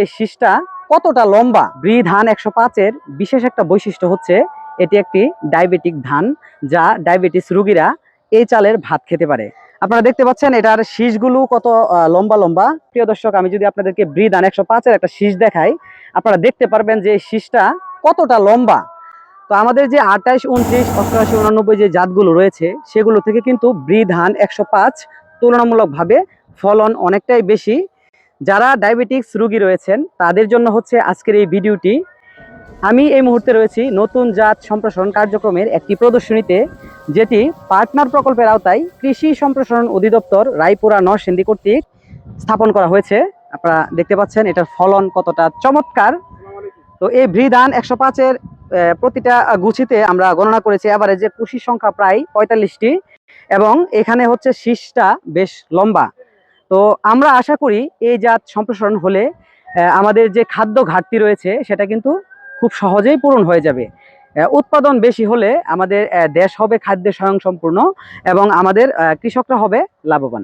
এই শীষটা কতটা লম্বা। ব্রি ধান 105-এর বিশেষ একটা বৈশিষ্ট্য হচ্ছে এটি একটি ডায়াবেটিক ধান, যা ডায়াবেটিস রোগীরা এই চালের ভাত খেতে পারে। আপনারা দেখতে পাচ্ছেন এটার শীষগুলো কত লম্বা লম্বা। প্রিয় দর্শক, আমি যদি আপনাদেরকে ব্রি ধান 105-এর একটা শীষ দেখাই, আপনারা দেখতে পারবেন যে এই শীষটা কতটা লম্বা। তো আমাদের যে 28, 29, 88, 89 যে জাতগুলো রয়েছে সেগুলো থেকে কিন্তু ব্রি ধান 105 তুলনামূলকভাবে ফলন অনেকটাই বেশি। যারা ডায়াবেটিক্স রোগী রয়েছেন তাদের জন্য হচ্ছে আজকের এই ভিডিওটি। আমি এই মুহূর্তে রয়েছি নতুন জাত সম্প্রসারণ কার্যক্রমের একটি প্রদর্শনীতে, যেটি পার্টনার প্রকল্পের আওতায় কৃষি সম্প্রসারণ অধিদপ্তর রায়পুরা নরসিংদী কর্তৃক স্থাপন করা হয়েছে। আপনারা দেখতে পাচ্ছেন এটার ফলন কতটা চমৎকার। তো এই ব্রি ধান 105-এর প্রতিটা গুছিতে আমরা গণনা করেছি এভারেজে কুশির সংখ্যা প্রায় 45টি, এবং এখানে হচ্ছে শীষটা বেশ লম্বা। তো আমরা আশা করি এই জাত সম্প্রসারণ হলে আমাদের যে খাদ্য ঘাটতি রয়েছে সেটা কিন্তু খুব সহজেই পূরণ হয়ে যাবে। উৎপাদন বেশি হলে আমাদের দেশ হবে খাদ্যে স্বয়ংসম্পূর্ণ এবং আমাদের কৃষকরা হবে লাভবান।